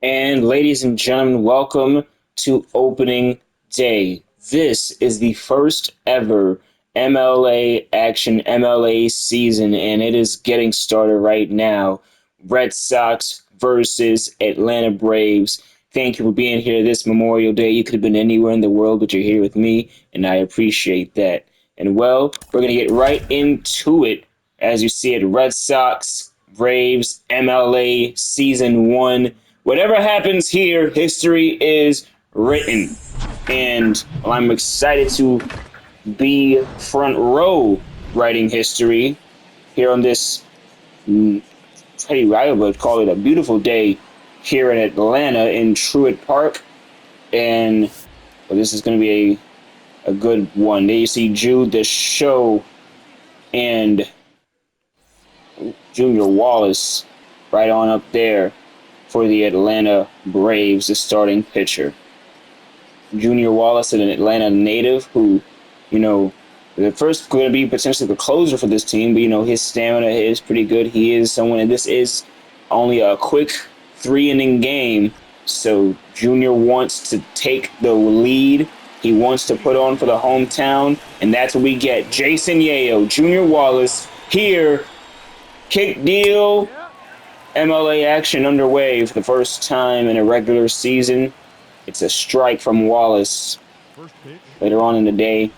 And ladies and gentlemen, welcome to opening day. This is the first ever MLA Action MLA season, and it is getting started right now. Red Sox versus Atlanta Braves. Thank you for being here this Memorial Day. You could have been anywhere in the world, but you're here with me, and I appreciate that. And well, we're going to get right into it. As you see it, Red Sox, Braves, MLA Season 1. Whatever happens here, history is written. And well, I'm excited to be front row writing history here on this I would call it a beautiful day here in Atlanta in Truett Park. And well, this is going to be a good one. There you see Jude the Show and Junior Wallace right on up there for the Atlanta Braves, the starting pitcher. Junior Wallace, an Atlanta native who, the first going to be potentially the closer for this team, but, his stamina is pretty good. He is someone, and this is only a quick 3-inning game, so Junior wants to take the lead. He wants to put on for the hometown, and that's what we get. Jason Yayo, Junior Wallace, here, kick deal, MLA action underway for the first time in a regular season. It's a strike from Wallace. Later on in the day,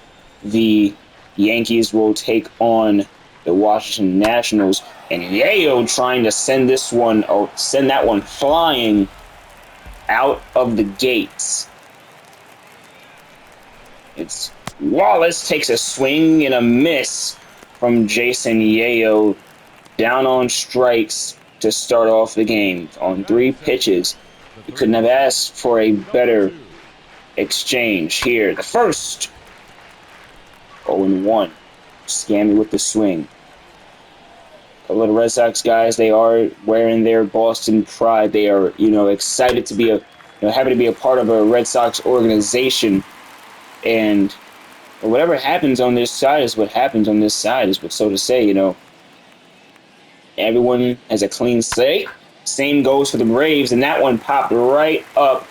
the Yankees will take on the Washington Nationals, and Yayo trying to send that one flying out of the gates. It's Wallace takes a swing and a miss from Jason Yayo, down on strikes to start off the game on 3 pitches. We couldn't have asked for a better exchange here. The first 0-1. Scammy with the swing. A little Red Sox guys, they are wearing their Boston pride. They are, excited to be happy to be a part of a Red Sox organization. And whatever happens on this side is what happens on this side, is what so to say, Everyone has a clean slate. Same goes for the Braves, and that one popped right up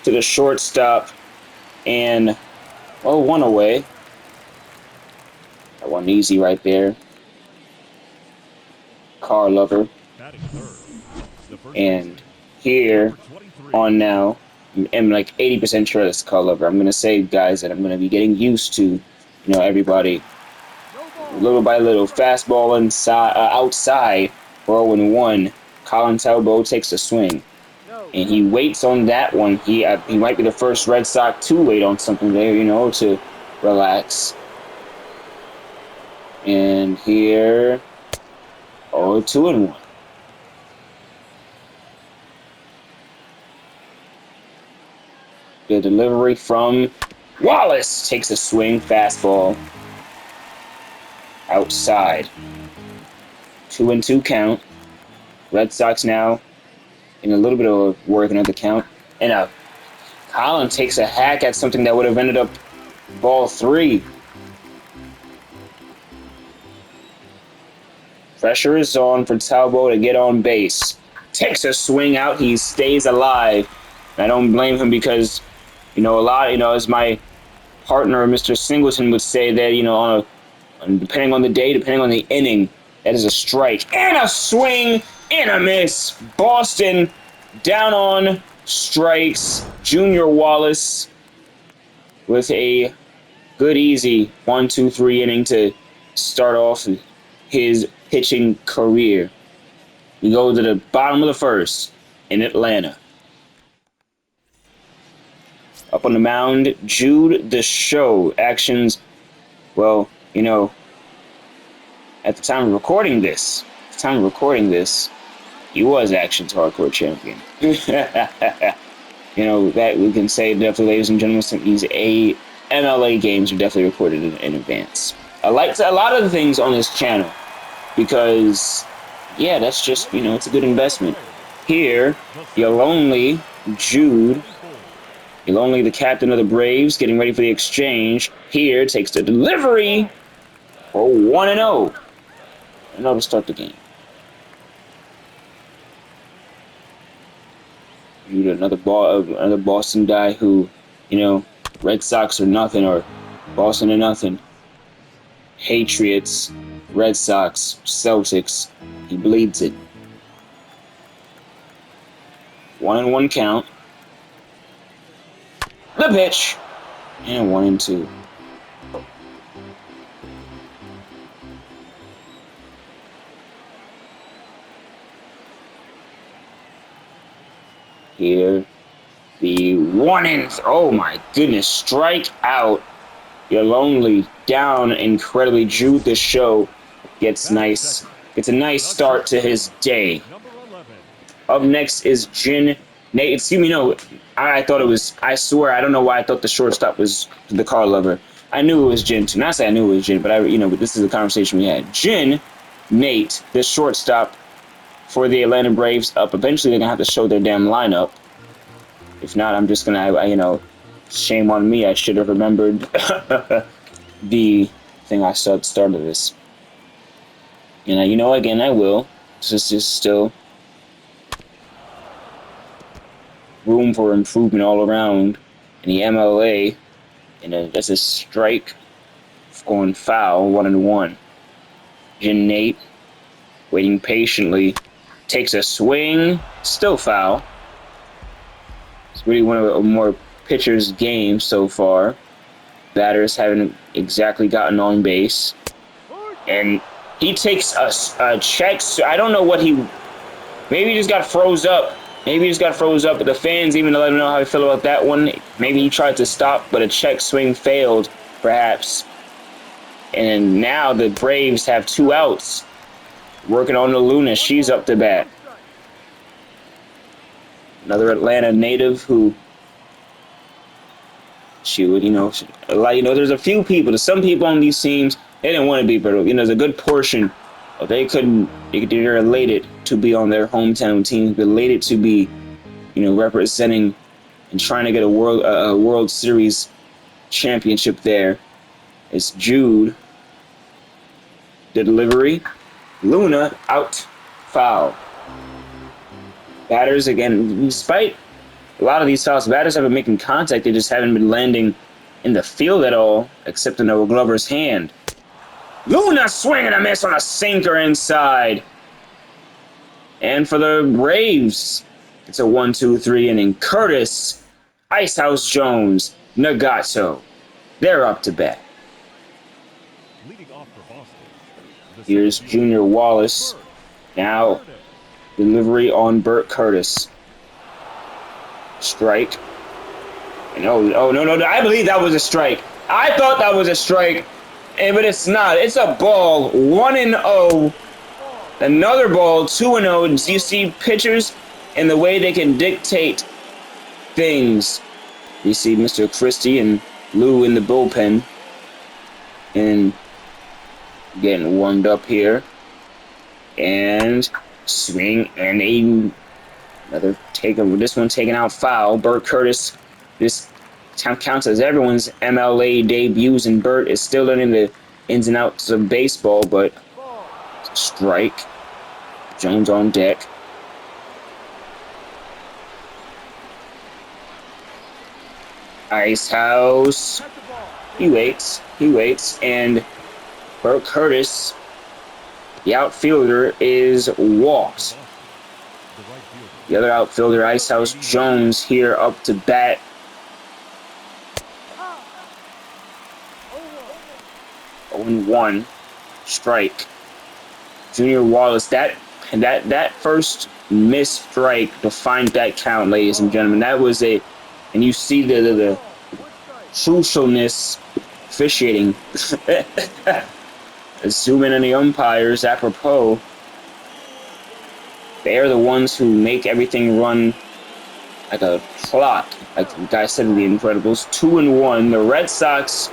to the shortstop, and one away. That one easy right there. Car lover. And here on now, I'm like 80% sure that's car lover. I'm gonna say, guys, that I'm gonna be getting used to, everybody little by little. Fastball inside, outside for 0-1. Colin Talbot takes a swing, and he waits on that one. He might be the first Red Sox to wait on something there, to relax. And here, 2-1. The delivery from Wallace takes a swing, fastball outside. 2-2 count. Red Sox now in a little bit of working at the count. And Colin takes a hack at something that would have ended up ball 3. Pressure is on for Talbot to get on base. Takes a swing out. He stays alive. And I don't blame him because, as my partner, Mr. Singleton, would say that, depending on the day, depending on the inning, that is a strike. And a swing and a miss. Boston down on strikes. Junior Wallace with a good, easy 1-2-3 inning to start off his pitching career. We go to the bottom of the first in Atlanta. Up on the mound, Jude the Show. Actionz, at the time of recording this, he was Actionz Hardcore Champion. That we can say definitely, ladies and gentlemen, these MLA games are definitely recorded in advance. I like a lot of the things on this channel because, that's just, it's a good investment. Here, you're lonely, Jude. You're only the captain of the Braves, getting ready for the exchange. Here takes the delivery for 1-0. And to start the game. Another Boston guy who, Red Sox or nothing, or Boston or nothing. Patriots, Red Sox, Celtics. He bleeds it. 1-1 count. The pitch. And 1-2. Here. The 1-3. Oh my goodness. Strike out. You're lonely. Down incredibly. Jude the show gets a nice start to his day. Up next is Jin Nate. Excuse me, no. I thought it was, I swear, I don't know why I thought the shortstop was the car lover. I knew it was Jin too. Not say I knew it was Jin, but but this is the conversation we had. Jin Nate, the shortstop for the Atlanta Braves, up. Eventually they're gonna have to show their damn lineup. If not, I'm just gonna, shame on me. I should have remembered the thing I saw at the start of this. And again, I will. This is still room for improvement all around in the MLA. And that's a strike going foul, 1-1. Jin Nate, waiting patiently, takes a swing, still foul. It's really one of the more pitchers' games so far. Batters haven't exactly gotten on base. And he takes a check. I don't know what maybe he just got froze up. But the fans even let him know how he feel about that one. Maybe he tried to stop, but a check swing failed, perhaps. And now the Braves have 2 outs. Working on the Luna. She's up to bat. Another Atlanta native who she would, there's a few people. There's some people on these teams, they didn't want to be, but there's a good portion of they're elated to be on their hometown team, elated to be, representing and trying to get a World Series championship there. It's Jude. The delivery. Luna out, foul. Batters, again, despite a lot of these fouls, batters have been making contact. They just haven't been landing in the field at all, except in a Glover's hand. Luna swinging a miss on a sinker inside. And for the Braves, it's a 1-2-3 inning. Curtis, Icehouse Jones, Nagato. They're up to bat. Here's Junior Wallace. Now, delivery on Burt Curtis. Strike. And no, I believe that was a strike. I thought that was a strike, but it's not. It's a ball. 1-0. Another ball. 2-0. Do you see pitchers and the way they can dictate things? You see Mr. Christie and Lou in the bullpen. And getting warmed up here. And swing and another this one taken out foul. Burt Curtis, this counts as everyone's MLA debuts, and Burt is still learning the ins and outs of baseball, but strike. Jones on deck. Icehouse. He waits, and Burt Curtis, the outfielder, is walked. The other outfielder, Icehouse Jones, here up to bat. Oh, 0-1, strike. Junior Wallace, that first missed strike defined that count, ladies and gentlemen. That was and you see the crucialness officiating. Zoom in on the umpires, apropos. They're the ones who make everything run like a clock, like the guy said in The Incredibles. 2-1. The Red Sox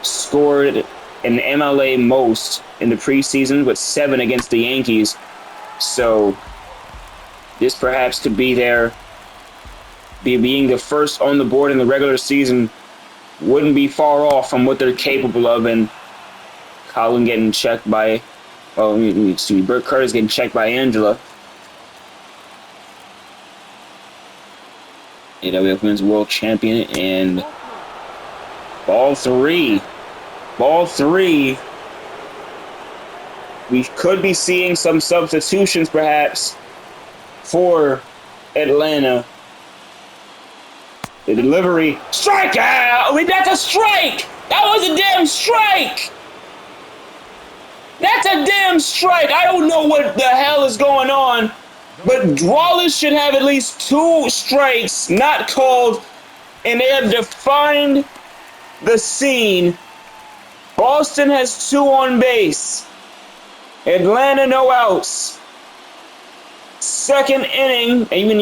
scored an MLA most in the preseason, with 7 against the Yankees. So this perhaps could be being the first on the board in the regular season wouldn't be far off from what they're capable of. And Colin getting checked by, Burt Curtis getting checked by Angela. AWF Women's World Champion, and ball three. Ball three. We could be seeing some substitutions, perhaps, for Atlanta. The delivery. Strikeout! Wait, that's a strike! That was a damn strike! That's a damn strike! I don't know what the hell is going on, but Wallace should have at least 2 strikes not called, and they have defined the scene. Boston has 2 on base. Atlanta, no outs. Second inning, even,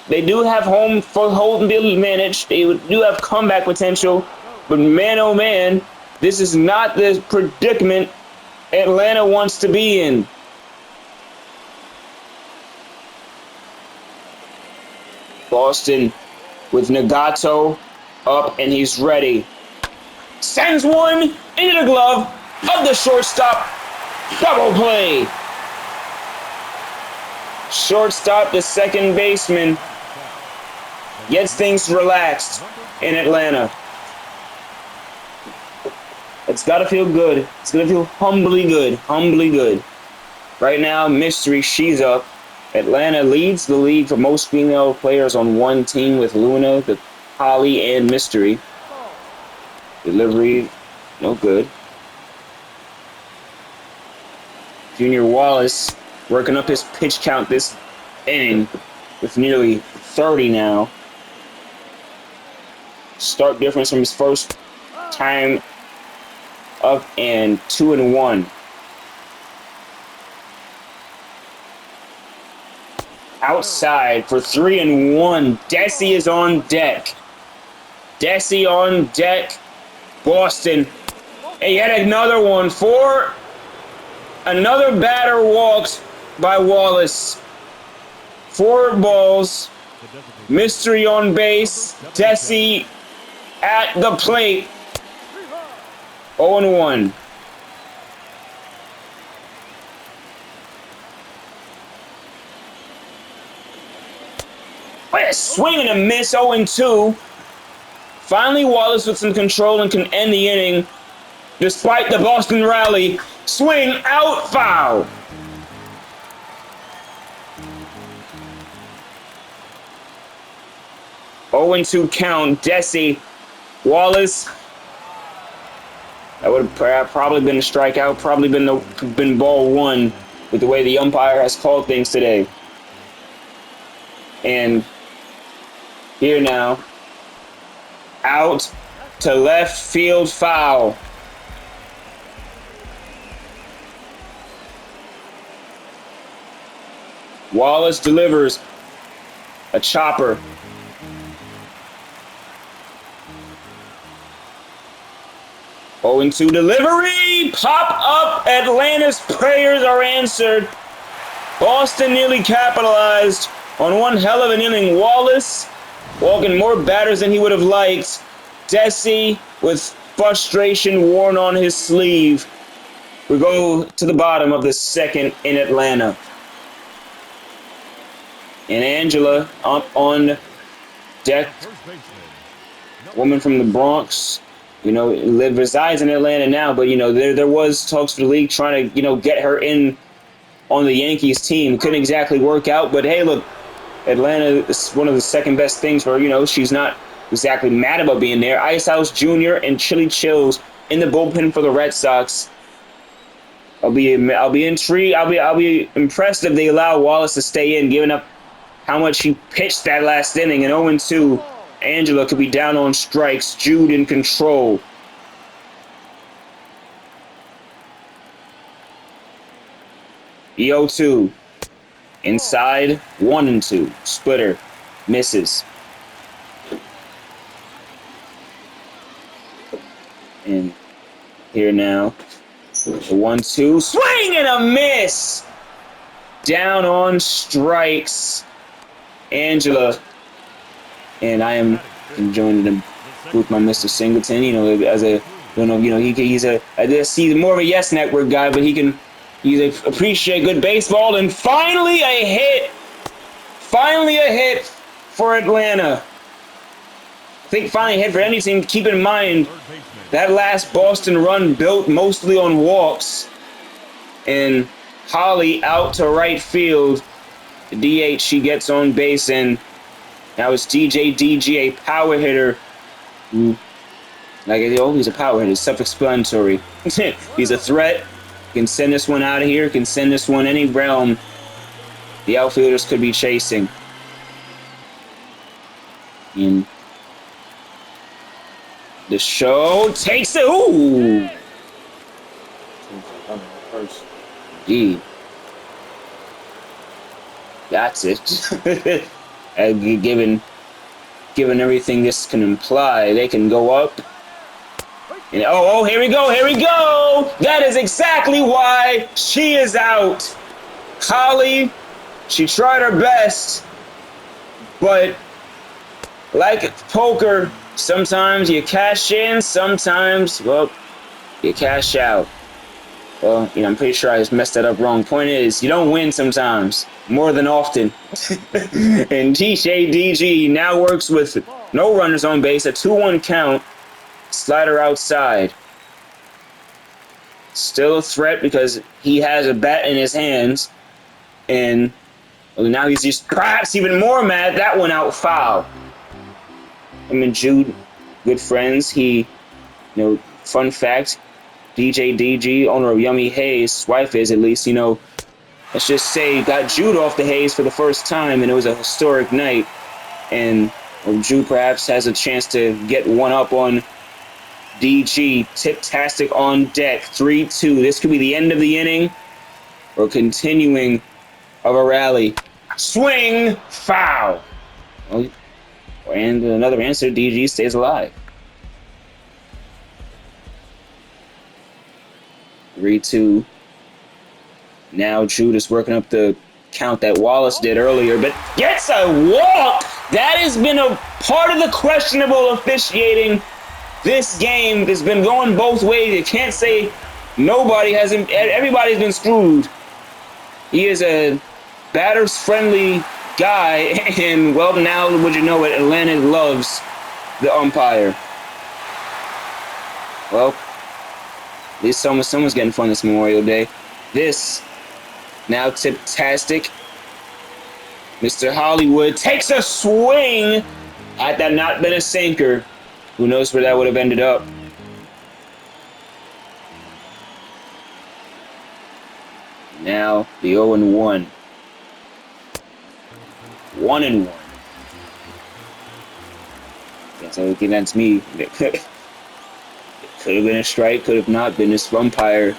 they do have home field advantage. They do have comeback potential. But man, oh man, this is not the predicament Atlanta wants to be in. Boston with Nagato up, and he's ready. Sends one into the glove of the shortstop. Double play. Shortstop, the second baseman, gets things relaxed in Atlanta. It's got to feel good. It's going to feel humbly good. Humbly good. Right now, Mystery, she's up. Atlanta leads the league for most female players on one team with Luna, the Holly, and Mystery. Delivery, no good. Junior Wallace working up his pitch count this inning with nearly 30 now. Stark difference from his first time up, and 2-1. Outside for 3-1. Desi is on deck. Desi on deck. Boston. And yet another one for another batter walked by Wallace. 4 balls. Mystery on base. Desi at the plate. 0-1. What a swing and a miss. 0-2. Finally, Wallace with some control and can end the inning despite the Boston rally. Swing out, foul. Oh, 0-2 count. Desi. Wallace. That would have probably been a strikeout. Probably been ball 1 with the way the umpire has called things today. And here now. Out to left field, foul. Wallace delivers a chopper. Oh, 0-2 delivery. Pop up. Atlanta's prayers are answered. Boston nearly capitalized on one hell of an inning. Wallace walking more batters than he would have liked. Desi with frustration worn on his sleeve. We go to the bottom of the second in Atlanta. And Angela up on deck. Woman from the Bronx. Resides in Atlanta now, but, there was talks for the league trying to, get her in on the Yankees team. Couldn't exactly work out, but hey, look, Atlanta is one of the second best things for her. She's not exactly mad about being there. Ice House Jr. and Chili Chills in the bullpen for the Red Sox. I'll be intrigued. I'll be impressed if they allow Wallace to stay in, given up how much he pitched that last inning. And 0-2, Angela could be down on strikes. Jude in control. E0-2. Inside, 1-2. Splitter. Misses. And here now. The 1-2. Swing and a miss! Down on strikes. Angela. And I am joining them with my Mr. Singleton. He's more of a Yes Network guy, but he's appreciate good baseball. And finally a hit for Atlanta. I think finally head for anything. Keep in mind that last Boston run built mostly on walks. And Holly out to right field. The DH, she gets on base, and now it's DG, a power hitter. Like, he's a power hitter. Self-explanatory. He's a threat. Can send this one out of here. Can send this one any realm the outfielders could be chasing. And the show takes it. Ooh. Gee. That's it. Given everything this can imply, they can go up. And oh, here we go, here we go! That is exactly why she is out. Holly, she tried her best, but like poker, sometimes you cash in, sometimes, well, you cash out. Well, I'm pretty sure I just messed that up wrong. Point is, you don't win sometimes, more than often. And DG now works with no runners on base, a 2-1 count. Slider outside. Still a threat because he has a bat in his hands. And well, now he's just perhaps even more mad. That one out foul. Him and Jude, good friends. Fun fact, DG, owner of Yummy Haze, wife is at least, let's just say got Jude off the haze for the first time, and it was a historic night. And Jude perhaps has a chance to get one up on DG. Tip-tastic on deck. 3-2. This could be the end of the inning or continuing of a rally. Swing. Foul. Well, and another answer. DG stays alive. 3-2. Now Jude is working up the count that Wallace did earlier, but gets a walk. That has been a part of the questionable officiating. This game has been going both ways. You can't say everybody's been screwed. He is a batters-friendly guy, and, well, now, would you know it, Atlanta loves the umpire. Well, at least someone's getting fun this Memorial Day. This, now tip-tastic. Mr. Hollywood takes a swing. Had that not been a sinker, who knows where that would have ended up. Now, the 0-1. 1-1. Guess everything that's me. It could have been a strike, could have not been. This umpire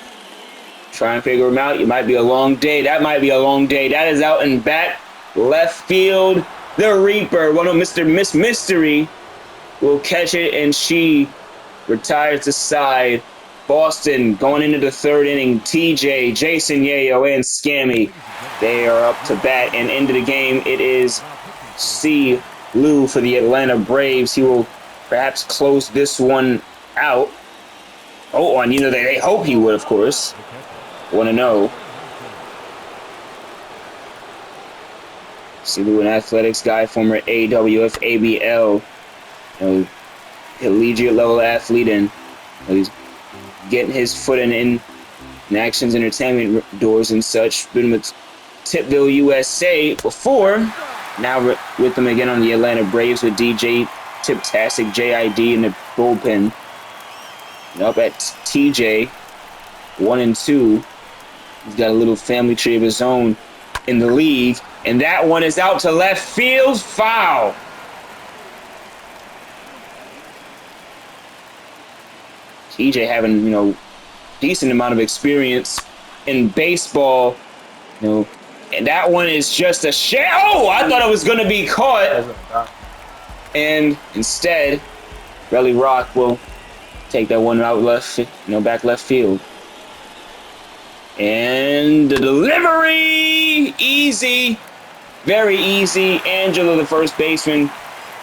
try and figure him out. It might be a long day. That might be a long day. That is out and back. Left field. The Reaper. One of Miss Mystery will catch it, and she retires to side. Boston going into the third inning. TJ, Jason Yayo, and Scammy, they are up to bat and into the game. It is C. Lou for the Atlanta Braves. He will perhaps close this one out. Oh, and they hope he would, of course. Want to know. C. Lou, an athletics guy, former AWF, ABL, collegiate level athlete, and he's getting his foot in Actionz entertainment doors and such. Been with Tipville, USA before. Now with them again on the Atlanta Braves with DJ Tip-tastic JID in the bullpen. And up at TJ, 1-2. He's got a little family tree of his own in the league. And that one is out to left field. Foul. TJ having, decent amount of experience in baseball, and that one is just a share. Oh, I thought it was going to be caught. And instead, Relly Rock will take that one out back left field. And the delivery, easy, very easy. Angela, the first baseman,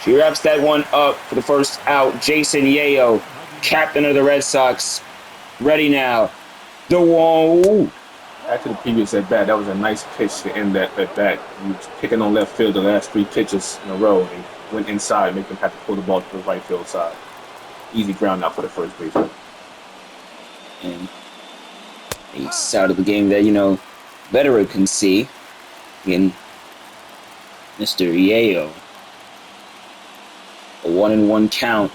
she wraps that one up for the first out. Jason Yayo, captain of the Red Sox, ready now. The wall. After the previous at bat, that was a nice pitch to end that at bat. He was picking on left field the last 3 pitches in a row and went inside, making him have to pull the ball to the right field side. Easy ground out for the first baseman. And a side of the game that, veteran can see. Again, Mr. Yeo. A 1-1 count.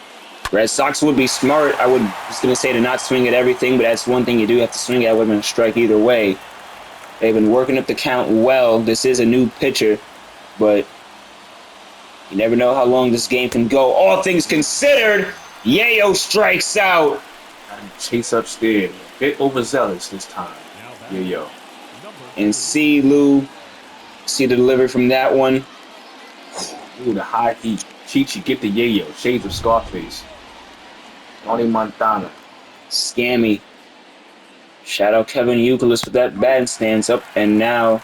Red Sox would be smart. I was going to say to not swing at everything, but that's one thing you do have to swing at. Would have been a strike either way. They've been working up the count well. This is a new pitcher, but you never know how long this game can go. All things considered, Yeo strikes out. Chase upstairs. A bit overzealous this time. Yeo. And see Lou. See the delivery from that one. Ooh, the high heat. Chichi, get the Yeo. Shades of Scarface. Tony Montana. Scammy. Shout out Kevin Youkilis with that batting stance up. And now,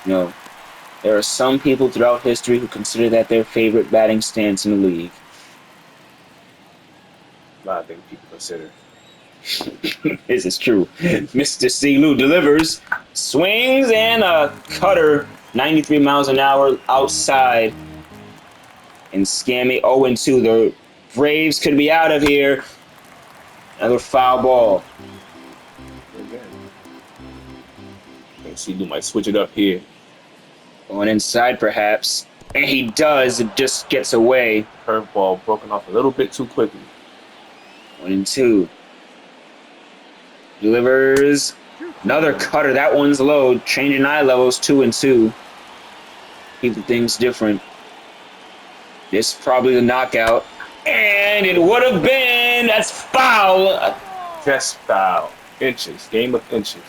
there are some people throughout history who consider that their favorite batting stance in the league. A lot of things people consider. This is true. Mr. C. Lou delivers, swings, and a cutter, 93 miles an hour outside. And Scammy 0-2. The Braves could be out of here. Another foul ball. C. Lou might switch it up here. Going inside, perhaps. And he does. It just gets away. Curveball broken off a little bit too quickly. 1-2. Delivers. Another cutter. That one's low. Changing eye levels. 2-2. Keeping things different. This is probably the knockout. And it would have been. That's foul. Just foul. Inches. Game of inches.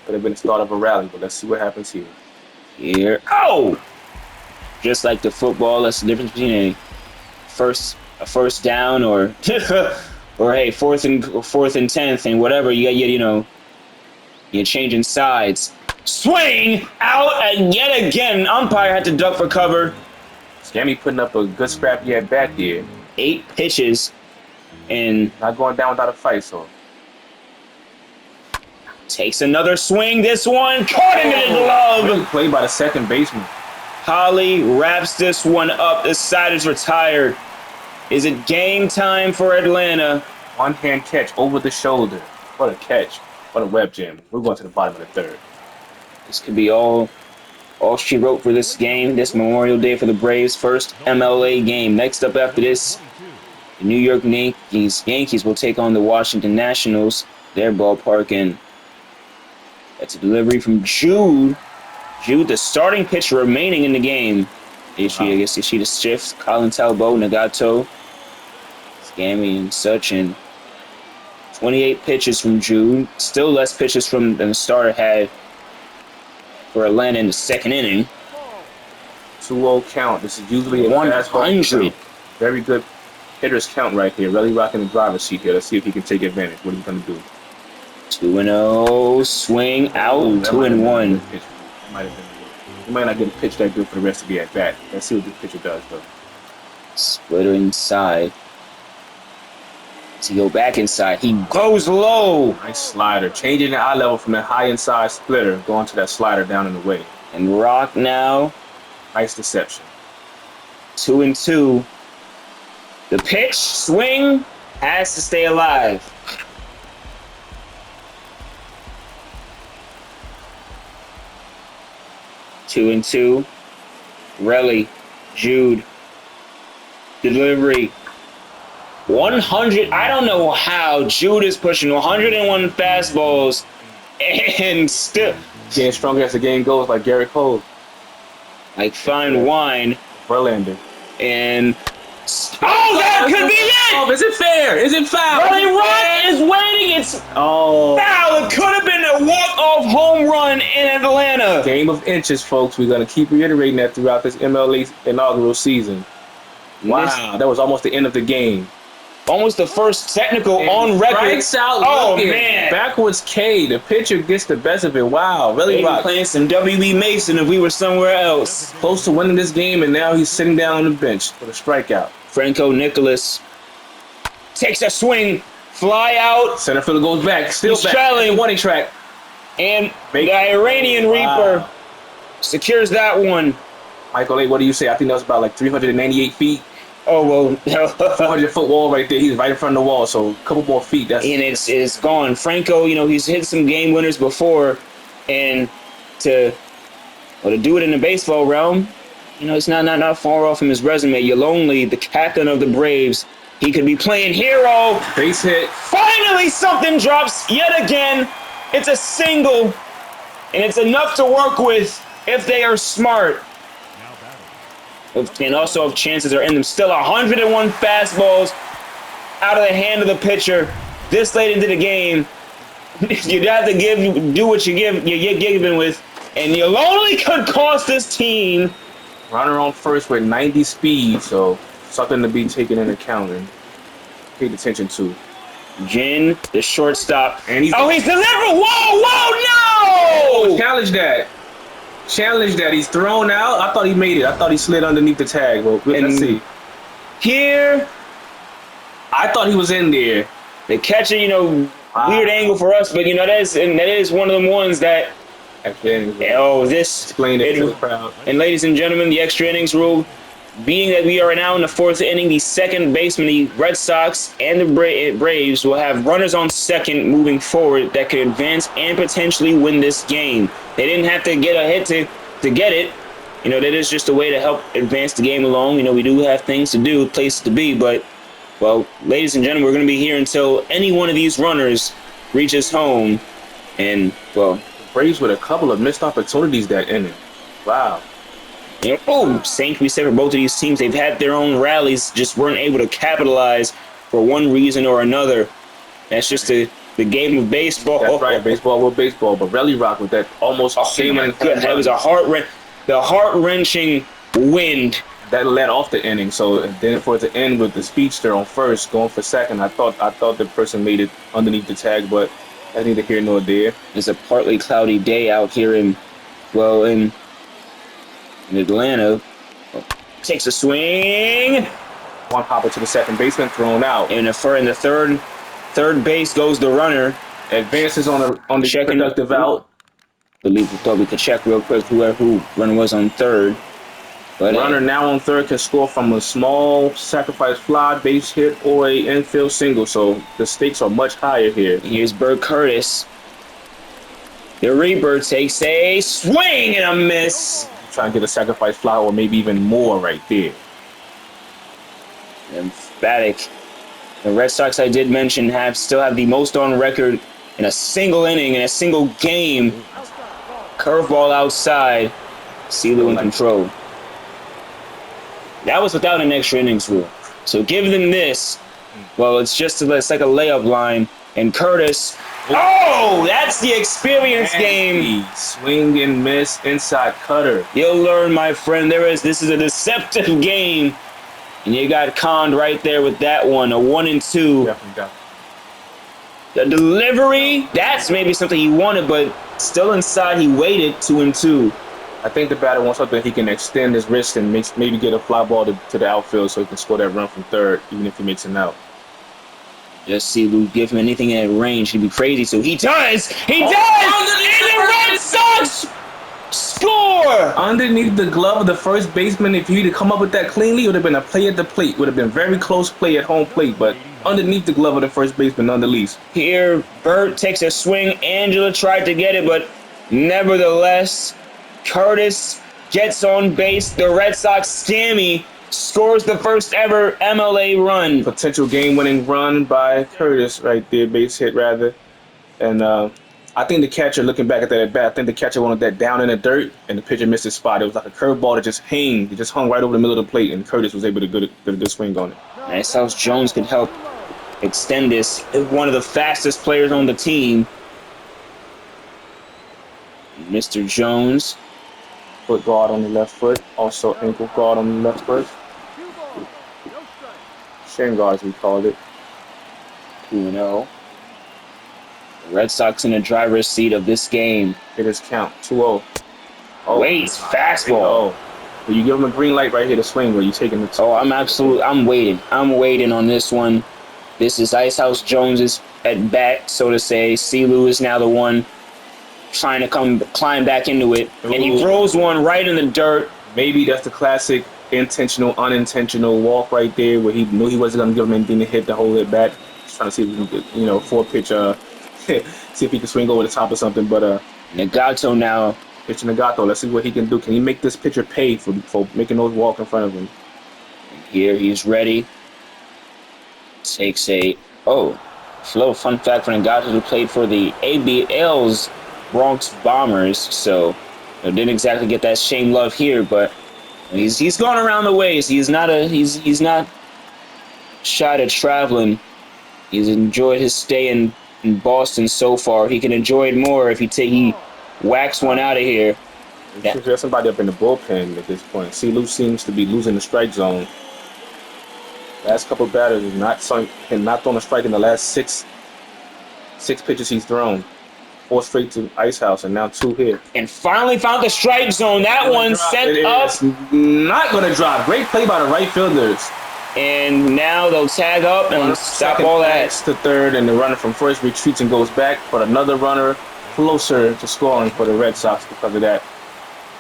Could have been the start of a rally, but let's see what happens here. Here. Oh! Just like the football, that's the difference between a first down or hey, fourth and 10th and whatever. You're changing sides. Swing out and yet again. Umpire had to duck for cover. Scammy putting up a good scrappy at bat here. 8 pitches and not going down without a fight, so. Takes another swing. This one caught him in the glove. Really played by the second baseman. Holly wraps this one up. This side is retired. Is it game time for Atlanta? One-hand catch over the shoulder. What a catch. What a web jam. We're going to the bottom of the third. This could be all she wrote for this game, this Memorial Day for the Braves' first MLA game. Next up after this, the New York Yankees will take on the Washington Nationals, their ballpark, and that's a delivery from Jude. Jude, the starting pitcher remaining in the game. I guess you see the shifts. Colin Talbot, Nagato, Scammy, and such. And 28 pitches from Jude. Still less pitches than the starter had for Atlanta in the second inning. 2-0 count. This is usually a 100. Very good hitter's count right here. Really rocking the driver's seat here. Let's see if he can take advantage. What are you going to do? 2-0, swing out. 2-1. He might not get a pitch that good for the rest of the at bat. Let's see what this pitcher does, though. Splitter inside. To go back inside, he goes low. Nice slider, changing the eye level from that high inside splitter, going to that slider down in the way. And Rock now. Nice deception. 2-2. The pitch, swing, has to stay alive. Two and two. Relly, Jude. Delivery. 100. I don't know how Jude is pushing 101 fastballs and still getting stronger as the game goes, like Garrett Cole. Like fine wine. Verlander. And that could be it! Oh, is it fair? Is it foul? Relly Rock is waiting. It's foul. It could have been a walk-off home run in Atlanta. Game of inches, folks. We're going to keep reiterating that throughout this MLA inaugural season. Wow, that was almost the end of the game. Almost the first technical on record. Strikes out. Oh, man. Backwards K. The pitcher gets the best of it. Wow. Really Rock playing some W.B. Mason if we were somewhere else. Close to winning this game, and now he's sitting down on the bench for the strikeout. Franco Nicholas takes a swing. Fly out. Center fielder goes back. Still He's back. trailing. Warning track. And the Iranian Reaper secures that one. Michael A., what do you say? I think that was about like 398 feet. Oh, well. 400-foot wall right there. He's right in front of the wall, so a couple more feet. And it's gone. Franco, he's hit some game winners before, and to do it in the baseball realm, it's not far off from his resume. Yolonely, the captain of the Braves, he could be playing hero. Base hit. Finally, something drops yet again. It's a single, and it's enough to work with if they are smart. And also if chances are in them. Still 101 fastballs out of the hand of the pitcher this late into the game. You'd have to do what you're given with, and you only could cost this team. Runner on first with 90 speed, so something to be taken into account and paid attention to. Jin, the shortstop, and he's delivered. Whoa, no! Challenge that. He's thrown out. I thought he made it. I thought he slid underneath the tag. Well, let's see. Here, I thought he was in there. The catcher, weird angle for us, but that is one of them ones that. Explain it to the crowd. And ladies and gentlemen, the extra innings rule, being that we are now in the fourth inning, the second baseman, the Red Sox and the Braves will have runners on second moving forward that could advance and potentially win this game. They didn't have to get a hit to get it. That is just a way to help advance the game along. We do have things to do, places to be, but, well, ladies and gentlemen, we're going to be here until any one of these runners reaches home. And, well, Braves with a couple of missed opportunities that inning. Wow. Same can be said for both of these teams. They've had their own rallies, just weren't able to capitalize for one reason or another. That's just the game of baseball. That's right, baseball with baseball. But Rally Rock with that almost game. That was the heart-wrenching wind that led off the inning. So then for it to end with the speedster on first, going for second, I thought the person made it underneath the tag, but I neither here nor there. It's a partly cloudy day out here in Atlanta. Takes a swing. One hopper to the second baseman, thrown out. In the third base goes the runner. Advances on the productive out. We thought we could check real quick who runner was on third. But runner now on third can score from a small sacrifice fly, base hit, or a infield single. So the stakes are much higher here. Here's Bert Curtis. The Reaper takes a swing and a miss. Trying to get a sacrifice fly or maybe even more right there. Emphatic. The Red Sox, I did mention, still have the most on record in a single inning, in a single game. Curveball outside. CeeLo in control. That was without an extra innings rule. So give them this. Well, it's like a layup line. And Curtis. Oh, that's the experience game. Swing and miss inside cutter. You'll learn, my friend. This is a deceptive game. And you got conned right there with that one. A 1-2. Definitely got it. The delivery, that's maybe something he wanted, but still inside he waited 2-2. I think the batter wants something he can extend his wrist and maybe get a fly ball to the outfield so he can score that run from third, even if he makes an out. Just see Lou give him anything in that range. He'd be crazy. So he does! He does! And the Red Sox score! Underneath the glove of the first baseman, if he'd come up with that cleanly, it would have been a play at the plate. Would have been very close play at home plate, but underneath the glove of the first baseman nonetheless. Here, Bert takes a swing. Angela tried to get it, but nevertheless, Curtis gets on base. The Red Sox scammy scores the first ever MLA run. Potential game-winning run by Curtis right there, base hit rather. And I think the catcher, looking back at that at bat, I think the catcher wanted that down in the dirt, and the pitcher missed his spot. It was like a curveball that just hung right over the middle of the plate, and Curtis was able to get a good swing on it. Nice how Jones could help extend this. One of the fastest players on the team. Mr. Jones. Foot guard on the left foot, also ankle guard on the left foot. Shin guard, as we called it. 2-0. The Red Sox in the driver's seat of this game. It is count 2-0. Oh, waits, fastball. Well, you give him a green light right here to swing, where you taking the. I'm waiting. I'm waiting on this one. This is Ice House Jones's at bat, so to say. CeeLo is now the one trying to climb back into it, and he throws one right in the dirt. Maybe that's the classic intentional, unintentional walk right there, where he knew he wasn't going to give him anything to hit to hold it back. Just trying to see if he can, 4-pitch, see if he can swing over the top or something. But Nagato now. Pitch Nagato. Let's see what he can do. Can he make this pitcher pay for making those walk in front of him? Here he's ready. Takes a little fun fact for Nagato, who played for the ABL's Bronx Bombers, so didn't exactly get that Shane love here, but he's gone around the ways. He's not shy to traveling. He's enjoyed his stay in Boston so far. He can enjoy it more if he whacks one out of here. There's somebody up in the bullpen at this point. CeeLo seems to be losing the strike zone. Last couple batters not thrown a strike in the last six pitches he's thrown. 4 straight to Ice House, and now 2 here. And finally found the strike zone. That one sent up. It's not going to drop. Great play by the right fielders. And now they'll tag up and stop all that. To third, and the runner from first retreats and goes back, but another runner closer to scoring for the Red Sox because of that.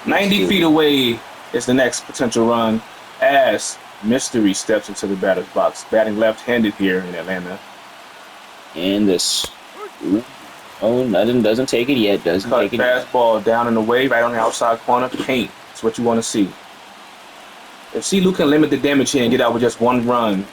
90 feet away is the next potential run as Mystery steps into the batter's box, batting left-handed here in Atlanta. And this... nothing, doesn't take it yet. Doesn't take it yet. Fastball down and away, right on the outside corner. Paint. That's what you want to see. If CeeLo can limit the damage here and get out with just 1 run,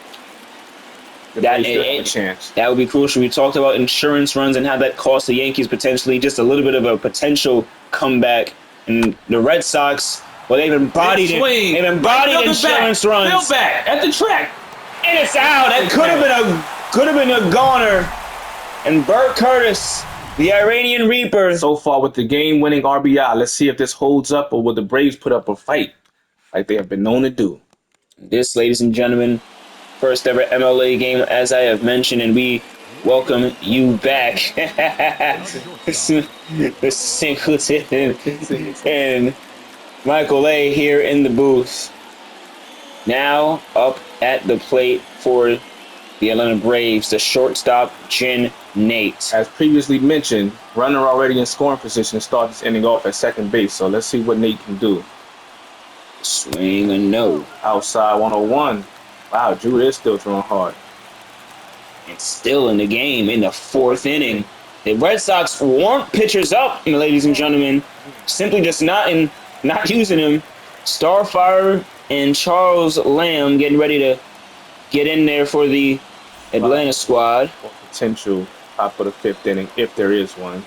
that a chance. That would be crucial. We talked about insurance runs and how that cost the Yankees potentially just a little bit of a potential comeback. And the Red Sox, well, they've embodied it. They've embodied insurance runs. Still back at the track, and it's out. That could have been a goner. And Burt Curtis, the Iranian Reaper, so far with the game-winning RBI. Let's see if this holds up, or will the Braves put up a fight like they have been known to do. This, ladies and gentlemen, first ever MLA game, as I have mentioned, and we welcome you back. And Michael A. here in the booth. Now up at the plate for the Atlanta Braves, the shortstop, Jin Nate. As previously mentioned, runner already in scoring position to start this inning off at second base, so let's see what Nate can do. Swing a no. Outside 101. Wow, Drew is still throwing hard. And still in the game in the 4th inning. The Red Sox warm pitchers up, ladies and gentlemen. Simply just not using them. Starfire and Charles Lamb getting ready to get in there for the Atlanta squad. Potential top of the 5th inning, if there is one.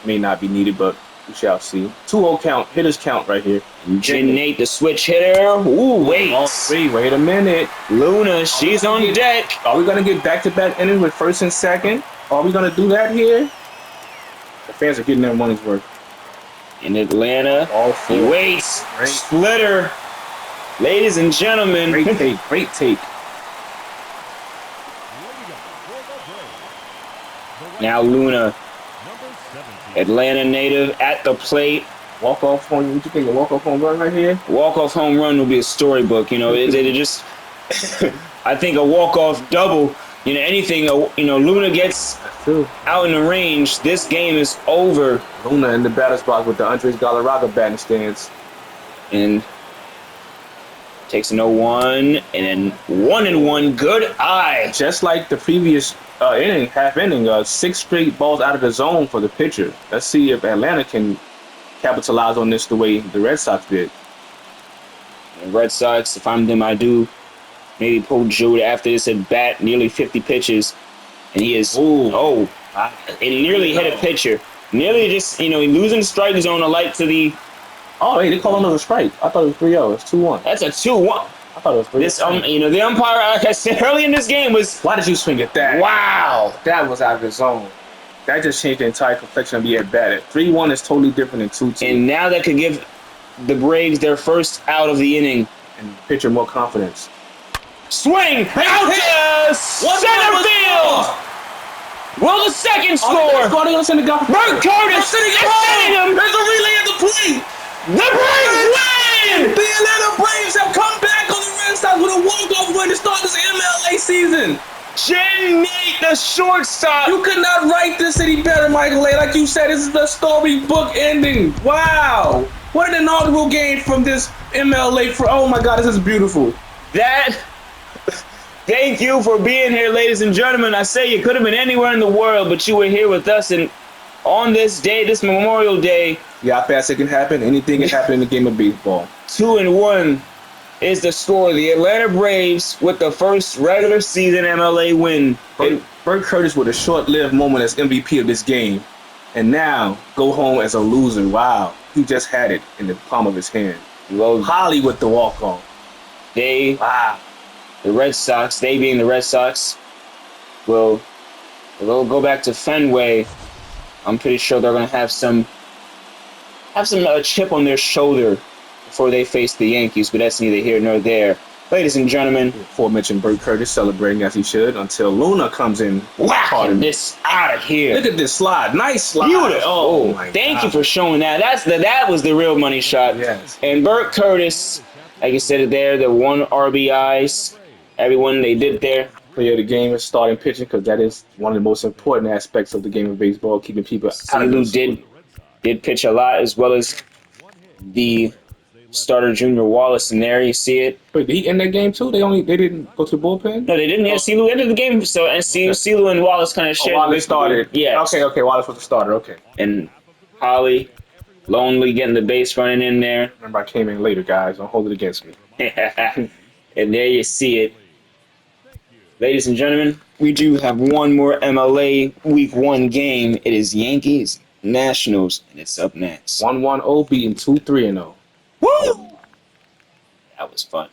May not be needed, but we shall see. 2-0 count, hitters count right here. Jin Nate, the switch hitter. Ooh, wait. All 3, wait a minute. Luna, she's on deck. Are we going to get back-to-back innings with first and second? Are we going to do that here? The fans are getting their money's worth. In Atlanta, all 4. He waits. Great. Splitter. Ladies and gentlemen. Great take, great take. Now Luna, Atlanta native at the plate. Walk-off home, what you think, a walk-off home run right here? Walk-off home run will be a storybook, it just, I think a walk-off double, anything, Luna gets out in the range, this game is over. Luna in the batter's box with the Andres Galarraga batting stance. And takes an 0-1, and then 1-1, good eye. Just like the previous half inning, 6 straight balls out of the zone for the pitcher. Let's see if Atlanta can capitalize on this the way the Red Sox did. The Red Sox, if I'm them, I do maybe pull Joe after this at bat, nearly 50 pitches, and he is, it nearly hit a pitcher. Nearly just, losing the strike zone, a light to the... Oh, hey, they call another strike. I thought it was 3-0. It's 2-1. That's a 2-1. I thought it was 3-0. This, the umpire, like I said early in this game, was... Why did you swing at that? Wow. That was out of the zone. That just changed the entire complexion of the at-bat. 3-1 is totally different than 2-2. And now that could give the Braves their first out of the inning. And the pitcher more confidence. Swing! Out to center field! Will the second score? Burt Curtis is sending him! There's a relay at the plate! The Braves win! The Atlanta Braves have come back on the Red Sox with a walk-off win to start this MLA season. Jin the shortstop. You could not write this any better, Michael A. Like you said, this is the storybook ending. Wow. What an inaugural game from this MLA. Oh my God, this is beautiful. Thank you for being here, ladies and gentlemen. I say you could have been anywhere in the world, but you were here with us, and on this day, this Memorial Day, Yeah, how fast it can happen. Anything can happen in the game of baseball. 2-1 is the score. The Atlanta Braves with the first regular season MLA win. Bert Curtis with a short-lived moment as MVP of this game, and now go home as a loser. Wow, he just had it in the palm of his hand. Well, Holly with the walk-off. the Red Sox, they being the Red Sox, will go back to Fenway. I'm pretty sure they're gonna have some chip on their shoulder before they face the Yankees, but that's neither here nor there. Ladies and gentlemen, Aforementioned Bert Curtis celebrating as he should until Luna comes in. whacking this out of here. Look at this slide. Nice slide. Beautiful. Oh, my Thank God. you for showing that. That was the real money shot. Yes. And Bert Curtis, like you said it there, the 1 RBIs, everyone they did there. Player of the game is starting pitching because that is one of the most important aspects of the game of baseball, keeping people out of Silu did pitch a lot, as well as the starter Junior Wallace in there. You see it. Wait, did he end that game too? They didn't go to the bullpen? No, they didn't. Yeah, Silu ended the game. So and Silu and Wallace kind of shared. Wallace started. Yeah. Okay. Wallace was the starter. Okay. And Holly, lonely getting the base running in there. Remember, I came in later, guys. Don't hold it against me. And there you see it. Ladies and gentlemen, we do have one more MLA Week 1 game. It is Yankees Nationals, and it's up next. 1-1-0 beating 2-3-0. Woo! That was fun.